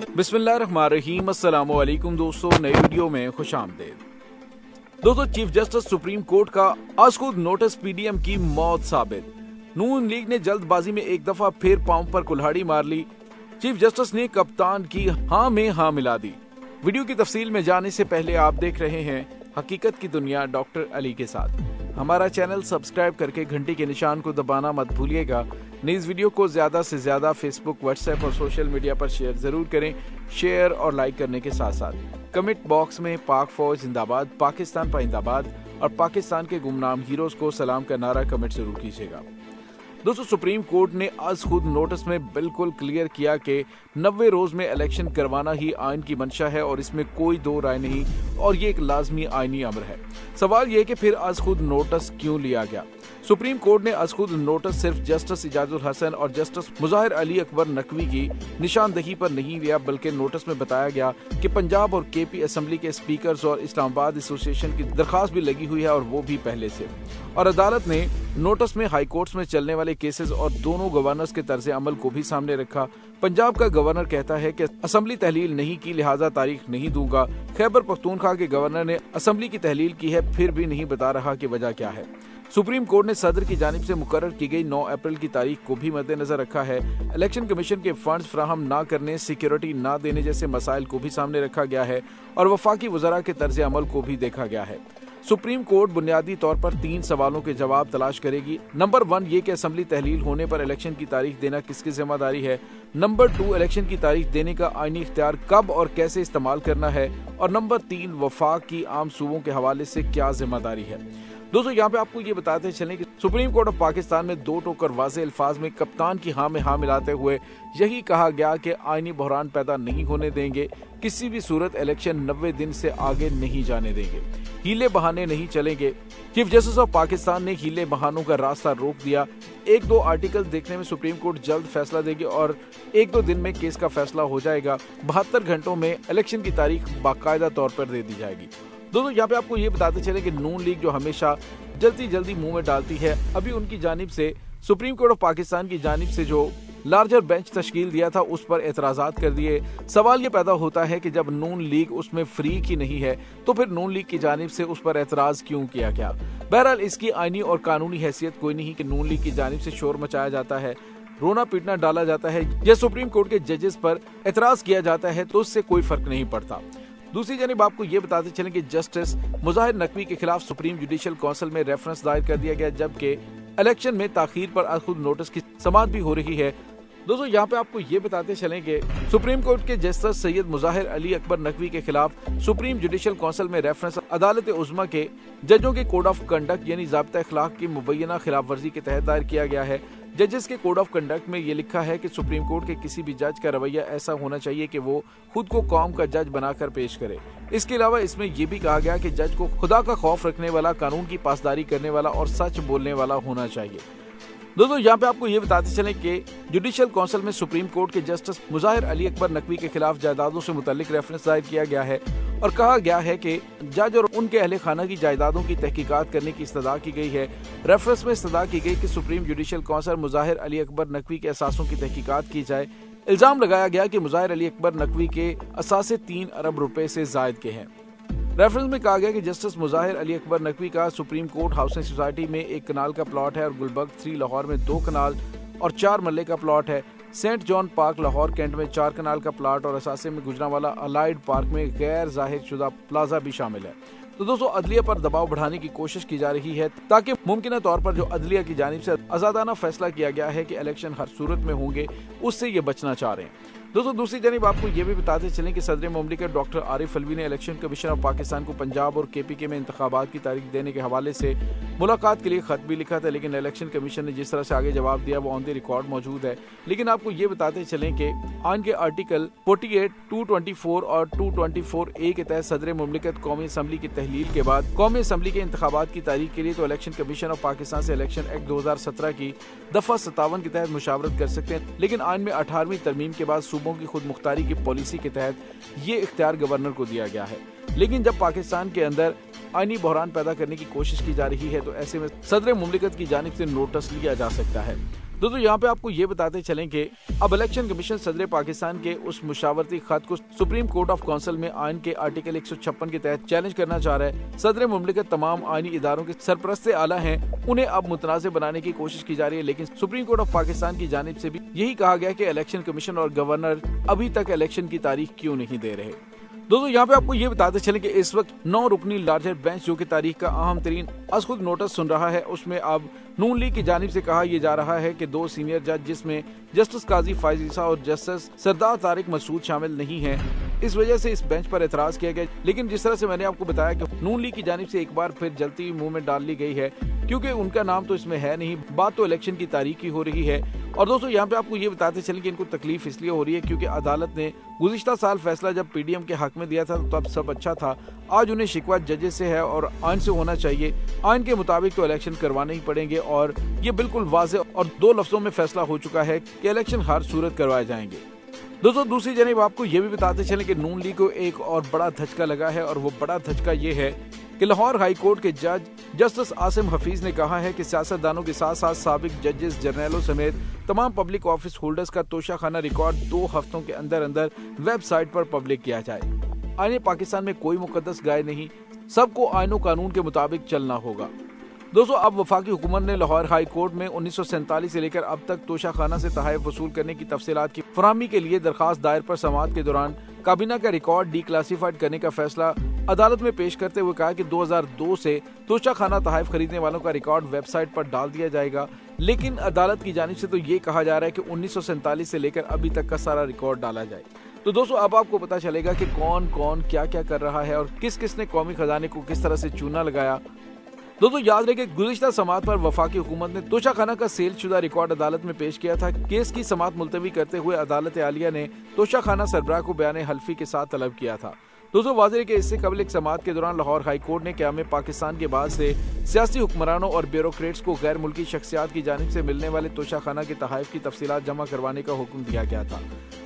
बिस्मिल्लाहिर्रहमानिर्रहीम। अस्सलाम वालेकुम दोस्तों, नई वीडियो में खुश आमदीद। दोस्तों, चीफ जस्टिस सुप्रीम कोर्ट का आज खुद नोटिस पीडीएम की मौत साबित। नून लीग ने जल्दबाजी में एक दफा फिर पांव पर कुल्हाड़ी मार ली। चीफ जस्टिस ने कप्तान की हाँ में हाँ मिला दी। वीडियो की तफसील में जाने से पहले आप देख रहे हैं हकीकत की दुनिया डॉक्टर अली के साथ। हमारा चैनल सब्सक्राइब करके घंटी के निशान को दबाना मत भूलिएगा। इस वीडियो को ज्यादा से ज्यादा फेसबुक, व्हाट्सएप और सोशल मीडिया पर शेयर जरूर करें। शेयर और लाइक करने के साथ साथ कमेंट बॉक्स में पाक फौज जिंदाबाद, पाकिस्तान पाइंदाबाद और पाकिस्तान के गुमनाम हीरोज को सलाम का नारा कमेंट जरूर कीजिएगा। दोस्तों, सुप्रीम कोर्ट ने आज खुद नोटिस में बिल्कुल क्लियर किया कि 90 रोज में इलेक्शन करवाना ही आइन की मंशा है और इसमें कोई दो राय नहीं और ये एक लाजमी आइनी अमर है। सवाल ये कि फिर आज खुद नोटिस क्यों लिया गया। सुप्रीम कोर्ट ने आज खुद नोटिस सिर्फ जस्टिस इजाजुल हसन और जस्टिस मुजाहिर अली अकबर नकवी की निशानदही पर नहीं लिया, बल्कि नोटिस में बताया गया कि पंजाब और केपी असेंबली के स्पीकर्स और इस्लामाबाद एसोसिएशन की दरखास्त भी लगी हुई है और वो भी पहले से। और अदालत ने नोटिस में हाई कोर्ट्स में चलने वाले केसेस और दोनों गवर्नर्स के तर्ज अमल को भी सामने रखा। पंजाब का गवर्नर कहता है कि असेंबली तहलील नहीं की, लिहाजा तारीख नहीं दूंगा। खैबर पख्तूनख्वा के गवर्नर ने असेंबली की तहलील की है, फिर भी नहीं बता रहा कि वजह क्या है। सुप्रीम कोर्ट ने सदर की जानिब से मुकर्रर की गई 9 अप्रैल की तारीख को भी मद्देनजर रखा है। इलेक्शन कमीशन के फंड्स फ्राहम न करने, सिक्योरिटी न देने जैसे मसाइल को भी सामने रखा गया है और वफाकी वज़रा के तर्ज अमल को भी देखा गया है। सुप्रीम कोर्ट बुनियादी तौर पर 3 सवालों के जवाब तलाश करेगी। नंबर 1 ये कि असेंबली तहलील होने पर इलेक्शन की तारीख देना किसकी जिम्मेदारी है। नंबर 2 इलेक्शन की तारीख देने का आईनी इख्तियार कब और कैसे इस्तेमाल करना है। और नंबर 3 वफाक की आम सूबों के हवाले से क्या जिम्मेदारी है। दोस्तों, यहाँ पे आपको ये बताते चलें कि सुप्रीम कोर्ट ऑफ पाकिस्तान में 2 टोकर वाज़ेह अल्फाज में कप्तान की हाँ में हाँ मिलाते हुए यही कहा गया कि आईनी बहरान पैदा नहीं होने देंगे, किसी भी सूरत इलेक्शन 90 दिन से आगे नहीं जाने देंगे, हीले बहाने नहीं चलेंगे। चीफ जस्टिस ऑफ पाकिस्तान ने हीले बहानों का रास्ता रोक दिया। 1-2 आर्टिकल देखने में सुप्रीम कोर्ट जल्द फैसला देगी और 1-2 दिन में केस का फैसला हो जाएगा। 72 घंटों में इलेक्शन की तारीख बाकायदा तौर पर दे दी जाएगी। दोस्तों, यहाँ पे आपको ये बताते चले कि नून लीग जो हमेशा जल्दी मुंह में डालती है, अभी उनकी जानिब से सुप्रीम कोर्ट ऑफ पाकिस्तान की जानिब से जो लार्जर बेंच तश्कील दिया था उस पर एतराजात कर दिए। सवाल ये पैदा होता है कि जब नून लीग उसमें फ्री की नहीं है तो फिर नून लीग की जानिब से उस पर एतराज क्यों किया गया। बहरहाल इसकी आईनी और कानूनी हैसियत कोई नहीं कि नून लीग की जानिब से शोर मचाया जाता है, रोना पीटना डाला जाता है या सुप्रीम कोर्ट के जजेस पर एतराज किया जाता है, तो उससे कोई फर्क नहीं पड़ता। दूसरी जानिब आपको ये बताते चलें कि जस्टिस मुजाहिर नकवी के खिलाफ सुप्रीम जुडिशल काउंसिल में रेफरेंस दायर कर दिया गया, जबकि इलेक्शन में ताखीर पर खुद नोटिस की समाअत भी हो रही है। दोस्तों, यहाँ पे आपको ये बताते चलें कि सुप्रीम कोर्ट के जस्टिस सैयद मुजाहिर अली अकबर नकवी के खिलाफ सुप्रीम जुडिशल काउंसिल में रेफरेंस अदालत उज़्मा के जजों के कोड ऑफ कंडक्ट यानी ज़ाब्ता अखलाक की मुबैना खिलाफ वर्जी के तहत दायर किया गया है। जजेस के कोड ऑफ कंडक्ट में ये लिखा है कि सुप्रीम कोर्ट के किसी भी जज का रवैया ऐसा होना चाहिए कि वो खुद को कौम का जज बनाकर पेश करे। इसके अलावा इसमें यह भी कहा गया कि जज को खुदा का खौफ रखने वाला, कानून की पासदारी करने वाला और सच बोलने वाला होना चाहिए। दोस्तों, यहाँ पे आपको ये बताते चलें कि जुडिशल काउंसिल में सुप्रीम कोर्ट के जस्टिस मुजाहिर अली अकबर नकवी के खिलाफ जायदादों से मुतल्लिक रेफरेंस दायर किया गया है और कहा गया है कि जज और उनके अहले खाना की जायदादों की तहकीकात करने की इस्तदा की गई है। रेफरेंस में इस्तदा की गई कि supreme judicial council Mazahar Ali Akbar Naqvi के असासों की तहकीकात की जाए। इल्जाम लगाया गया कि मुजाहिर अली अकबर नकवी के असासे 3 अरब रुपए से जायद के हैं। रेफरेंस में कहा गया कि जस्टिस मुजाहिर अली अकबर नकवी का सुप्रीम कोर्ट हाउसिंग सोसाइटी में 1 कनाल का प्लॉट है और गुलबर्ग 3 लाहौर में 2 कनाल और 4 मरले का प्लॉट है। Saint John park Lahore cantt में 4 कनाल का प्लॉट और असासे में गुजरांवाला अलाइड पार्क में गैर जाहिर शुदा प्लाजा भी शामिल है। तो दोस्तों, अदलिया पर दबाव बढ़ाने की कोशिश की जा रही है ताकि मुमकिन तौर पर जो अदलिया की जानिब से आजादाना फैसला किया गया है कि इलेक्शन हर सूरत में होंगे, उससे ये बचना चाह रहे हैं। दोस्तों, दूसरी जानिब आपको ये भी बताते चलें कि सदर मुमलिकत डॉक्टर आरिफ अलवी ने इलेक्शन कमीशन ऑफ पाकिस्तान को पंजाब और केपीके में इंतखाबात की तारीख देने के हवाले से मुलाकात के लिए खत भी लिखा था, लेकिन इलेक्शन कमीशन ने जिस तरह से आगे जवाब दिया वो ऑन द रिकॉर्ड मौजूद है। लेकिन आपको ये बताते चलें कि आइन के आर्टिकल 48, 224 और 224A के तहत सदर मुमलिकत कौमी असम्बली की तहलील के बाद कौमी असम्बली के इंतखाबात की तारीख के लिए तो इलेक्शन कमीशन ऑफ पाकिस्तान से इलेक्शन एक्ट 2017 की दफा 57 के तहत मुशावरत कर सकते हैं, लेकिन आइन में 18वीं तरमीम के बाद सूबों की खुद मुख्तारी की पॉलिसी के तहत ये इख्तियार गवर्नर को दिया गया है। लेकिन जब पाकिस्तान के अंदर आईनी बहरान पैदा करने की कोशिश की जा रही है तो ऐसे में सदर मुमलिकत की जानिब से नोटिस लिया जा सकता है। दोस्तों यहाँ पे आपको ये बताते चलें कि अब इलेक्शन कमीशन सदर पाकिस्तान के उस मुशावरती खत को सुप्रीम कोर्ट ऑफ काउंसिल में आइन के आर्टिकल 156 के तहत चैलेंज करना चाह रहा है। सदर मुमलिकत तमाम आईनी इदारों के सरपरस्त आला हैं, उन्हें अब मुतनाज़ बनाने की कोशिश की जा रही है, लेकिन सुप्रीम कोर्ट ऑफ पाकिस्तान की जानिब से भी यही कहा गया कि इलेक्शन कमीशन और गवर्नर अभी तक इलेक्शन की तारीख क्यों नहीं दे रहे। दोस्तों यहाँ पे आपको ये बताते चलें कि इस वक्त 9 रुकनी लार्जर बेंच जो कि तारीख का अहम तरीन खुद नोटिस सुन रहा है, उसमें अब नून लीग की जानिब से कहा यह जा रहा है कि 2 सीनियर जज जिसमें जस्टिस काजी फायज ईसा और जस्टिस सरदार तारिक मसूद शामिल नहीं हैं, इस वजह से इस बेंच पर एतराज किया गया। लेकिन जिस तरह से मैंने आपको बताया कि नून लीग की जानिब से एक बार फिर जलती मुंह में डाल ली गई है, क्योंकि उनका नाम तो इसमें है नहीं, बात तो इलेक्शन की तारीख की हो रही है। और दोस्तों यहाँ पे आपको ये बताते चलें कि इनको तकलीफ इसलिए हो रही है क्योंकि अदालत ने गुज़िश्ता साल फैसला जब पीडीएम के हक में दिया था तो तब सब अच्छा था। आज उन्हें शिकवा जजेस से है और आइन से होना चाहिए। आइन के मुताबिक तो इलेक्शन करवाने ही पड़ेंगे और ये बिल्कुल वाज़ेह और 2 लफ्जों में फैसला हो चुका है कि इलेक्शन हर सूरत करवाए जाएंगे। दोस्तों दूसरी जानिब आपको ये भी बताते चलें कि नून लीग को एक और बड़ा धचका लगा है और वो बड़ा धचका ये है कि लाहौर हाई कोर्ट के जज जस्टिस आसिम हफीज ने कहा है कि सियासतदानों के साथ साथ साबिक जजेस जर्नलों समेत तमाम पब्लिक ऑफिस होल्डर्स का तोशाखाना रिकॉर्ड 2 हफ्तों के अंदर अंदर वेबसाइट पर पब्लिक किया जाए। आईने पाकिस्तान में कोई मुकद्दस गाय नहीं, सबको आईनो कानून के मुताबिक चलना होगा। दोस्तों अब वफाकी हुकूमत ने लाहौर हाई कोर्ट में 1947 से लेकर अब तक तोशाखाना से तहफ़्फ़ुज़ वसूल करने की तफसीलात की फराहमी के लिए दरखास्त दायर पर समाअत के दौरान काबीना का रिकॉर्ड डिक्लासिफाइड करने का फैसला अदालत में पेश करते हुए कहा कि 2002 से तोशाखाना तहफ़्फ़ुज़ खरीदने वालों का रिकॉर्ड वेबसाइट पर डाल दिया जाएगा। लेकिन अदालत की जानिब से तो ये कहा जा रहा है कि 1947 से लेकर अभी तक का सारा रिकॉर्ड डाला जाए। तो दोस्तों अब आपको पता चलेगा कि कौन कौन क्या क्या कर रहा है और किस किस ने कौमी खजाने को किस तरह से चूना लगाया। दोस्तों याद रहे कि गुज़िश्ता समाअत पर वफाकी हुकूमत ने तोशाखाना का सेल शुदा रिकॉर्ड अदालत में पेश किया था। केस की समाअत मुलतवी करते हुए अदालत आलिया ने तोशाखाना सरबराह को बयान हल्फी के साथ तलब किया था। दोस्तों वाज़ेह है कि इससे कबल एक समाअत के दौरान लाहौर हाई कोर्ट ने क़याम पाकिस्तान के बाद से सियासी हुक्मरानों और ब्यूरोक्रेट्स को गैर मुल्की शख्सियात की जानिब से मिलने वाले तोशाखाना के तहफ़्फ़ुज़ की तफसीलात जमा करवाने का हुक्म दिया गया था।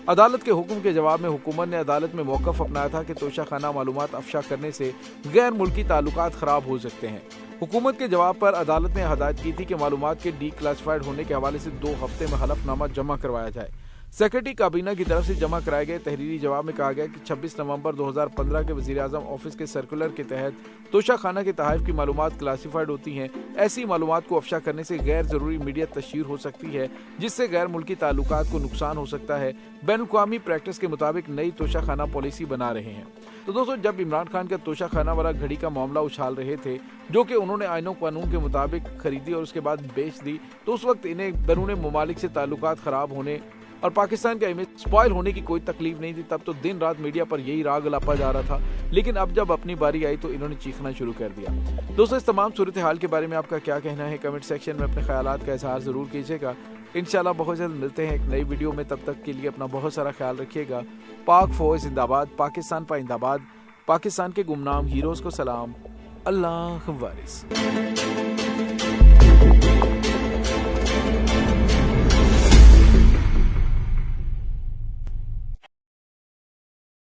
अदालत के हुक्म के जवाब में हुकूमत ने अदालत में मौक़िफ़ अपनाया था कि तोशाखाना मालूमात अफशा करने से गैर मुल्की ताल्लुकात ख़राब हो सकते हैं। हुकूमत के जवाब पर अदालत ने हदायत की थी कि मालूमात के डिक्लासिफाइड होने के हवाले से 2 हफ्ते में हलफनामा जमा करवाया जाए। सेक्रेटरी काबीना की तरफ से जमा कराए गए तहरीरी जवाब में कहा गया कि 26 नवंबर 2015 के वज़ीर-ए-आज़म ऑफिस के सर्कुलर के तहत तोशाखाना के तहफ़्फ़ुज़ की मालूमात क्लासिफाइड होती हैं। ऐसी मालूमात को अफशा करने से गैर ज़रूरी मीडिया तशहीर हो सकती है, जिससे गैर मुल्की ताल्लुकात को नुकसान हो सकता है। बैनुल-अक़वामी प्रैक्टिस के मुताबिक नई तोशाखाना पॉलिसी बना रहे हैं। तो दोस्तों जब इमरान खान का तोशाखाना वाला घड़ी का मामला उछाल रहे थे, जो कि उन्होंने आइनो कानून के मुताबिक खरीदी और उसके बाद बेच दी, तो उस वक्त इन्हें बैरून मुमालिक से ताल्लुकात ख़राब होने और पाकिस्तान का इमेज स्पॉइल होने की कोई तकलीफ नहीं थी। तब तो दिन रात मीडिया पर यही राग लापा जा रहा था, लेकिन अब जब अपनी बारी आई तो इन्होंने चीखना शुरू कर दिया। दोस्तों इस तमाम सूरत हाल के बारे में आपका क्या कहना है, कमेंट सेक्शन में अपने ख्यालात का इजहार ज़रूर कीजिएगा। इंशाल्लाह बहुत जल्द मिलते हैं एक नई वीडियो में, तब तक के लिए अपना बहुत सारा ख्याल रखिएगा। पाक फौज जिंदाबाद, पाकिस्तान पाइंदाबाद, पाकिस्तान के गुमनाम हीरोज़ को सलाम, अल्लाह वारिस।